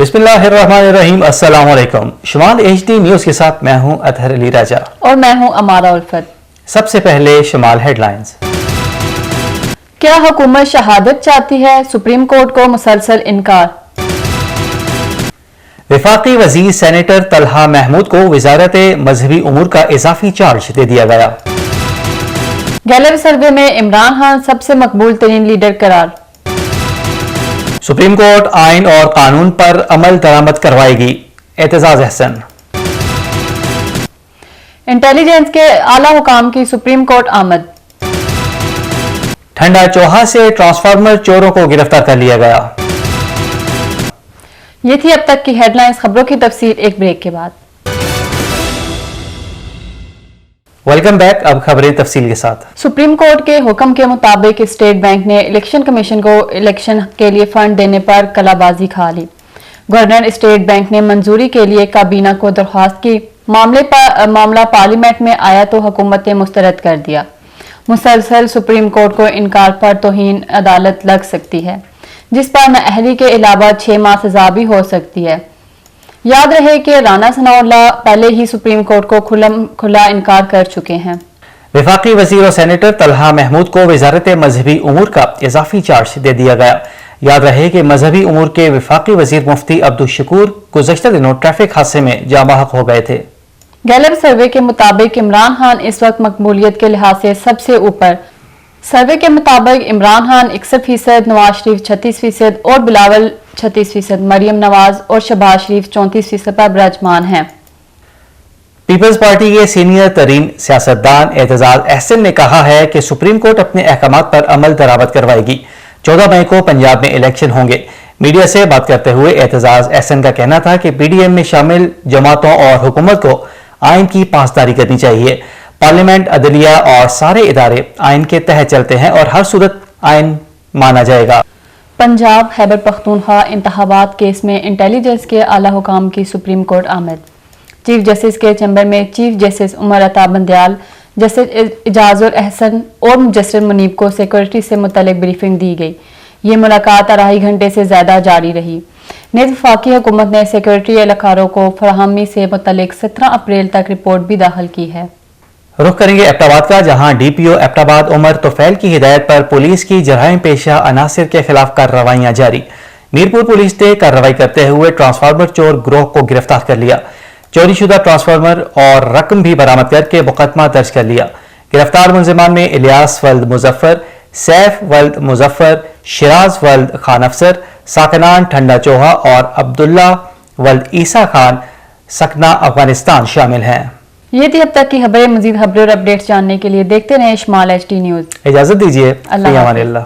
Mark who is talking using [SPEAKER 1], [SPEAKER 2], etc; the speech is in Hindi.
[SPEAKER 1] बिस्मिल्लाहिर्रहमानिर्रहीम। अस्सलाम वालेकुम। शुमाल HD न्यूज के साथ मैं हूं अतहर अली राजा
[SPEAKER 2] और मैं हूं अमारा उल्फत।
[SPEAKER 1] सबसे पहले शुमाल हेडलाइंस।
[SPEAKER 2] क्या हुकूमत शहादत चाहती है? सुप्रीम कोर्ट को मुसलसल इनकार।
[SPEAKER 1] वफाकी वजीर सेनेटर तलहा महमूद को वजारत मजहबी उमूर का इजाफी चार्ज दे दिया गया।
[SPEAKER 2] गैलप सर्वे में इमरान खान सबसे मकबूल तरीन लीडर करार।
[SPEAKER 1] सुप्रीम कोर्ट आइन और कानून पर अमल दरामद करवाएगी, एतजाज अहसन।
[SPEAKER 2] इंटेलिजेंस के आला हुकाम की सुप्रीम कोर्ट आमद।
[SPEAKER 1] ठंडा चौहा से ट्रांसफार्मर चोरों को गिरफ्तार कर लिया गया।
[SPEAKER 2] ये थी अब तक की हेडलाइंस। खबरों की तफसील एक ब्रेक के बाद।
[SPEAKER 1] Welcome back. अब खबरें तफसील के साथ।
[SPEAKER 2] सुप्रीम कोर्ट के हुक्म के मुताबिक स्टेट बैंक ने इलेक्शन कमीशन को इलेक्शन के लिए फंड देने पर कलाबाजी खा ली। गवर्नर स्टेट बैंक ने मंजूरी के लिए काबीना को दरख्वास्त की। मामला पार्लियामेंट में आया तो हुकूमत ने मुस्तरद कर दिया। मुसलसल सुप्रीम कोर्ट को इनकार पर तौहीन अदालत लग सकती है, जिस पर नाअहली के अलावा 6 माह सजा भी हो सकती है। याद रहे कि राना सनाउल्लाह पहले ही सुप्रीम कोर्ट को खुला इनकार कर चुके हैं।
[SPEAKER 1] वफाकी वजीर और सेनेटर तलहा महमूद को वजारत मजहबी उमूर का इजाफी चार्ज दे दिया गया। याद रहे कि मजहबी उमूर के वफाकी वजीर मुफ्ती अब्दुल शकूर गुज़श्ता दिनों ट्रैफिक हादसे में जाँ बहक हो गए थे।
[SPEAKER 2] गैलप सर्वे के मुताबिक इमरान खान इस वक्त मकबूलियत के लिहाज से सबसे ऊपर। सर्वे के मुताबिक इमरान खान 61%, नवाज शरीफ 36% और बिलावल 36%, मरियम नवाज और शहबाज शरीफ 34% पर विराजमान हैं।
[SPEAKER 1] पीपल्स पार्टी के सीनियर तरीन सियासतदान एतजाज अहसन ने कहा है कि सुप्रीम कोर्ट अपने अहकामात पर अमल दरामद करवाएगी। 14 मई को पंजाब में इलेक्शन होंगे। मीडिया से बात करते हुए एतजाज अहसन का कहना था कि PDM में शामिल जमातों और हुकूमत को आइन की पासदारी करनी चाहिए। पार्लियामेंट, अदलिया और सारे इदारे आइन के तहत चलते हैं और हर सूरत आइन माना जाएगा।
[SPEAKER 2] पंजाब खैबर पख्तूनख्वा इंतखाबात केस में इंटेलिजेंस के आला हुकाम की सुप्रीम कोर्ट आमद। चीफ जस्टिस के चैम्बर में chief justice Umar Ata Bandial, justice Ijajul Ahsan और मुजस्सिर मुनीब को सिक्योरिटी से मुतल्लिक ब्रीफिंग दी गई। ये मुलाकात 2.5 घंटे से ज्यादा जारी रही। नेज़ वफाकी हुकूमत ने सिक्योरिटी एहलकारों को फराहमी से मुतल्लिक 17 अप्रैल तक रिपोर्ट भी दाखिल की है।
[SPEAKER 1] रुख करेंगे एबटाबाद का, जहां DPO एबटाबाद उमर तोफैल की हिदायत पर पुलिस की जराइम पेशा अनासिर के खिलाफ कार्रवाइयां जारी। मीरपुर पुलिस ने कार्रवाई करते हुए ट्रांसफार्मर चोर गिरोह को गिरफ्तार कर लिया। चोरीशुदा ट्रांसफार्मर और रकम भी बरामद करके मुकदमा दर्ज कर लिया। गिरफ्तार मुलजिमान में इलियास वल्द मुजफ्फर, सैफ वल्द मुजफ्फर, शिराज वल्द खान अफसर, साकनान ठंडा चौहा और अब्दुल्ला वल्द ईसा खान सकना अफगानिस्तान शामिल हैं।
[SPEAKER 2] ये थी अब तक की खबरें। मजीद खबरें और अपडेट्स जानने के लिए देखते रहें शुमाल HD न्यूज।
[SPEAKER 1] इजाजत दीजिए।
[SPEAKER 2] अल्लाह।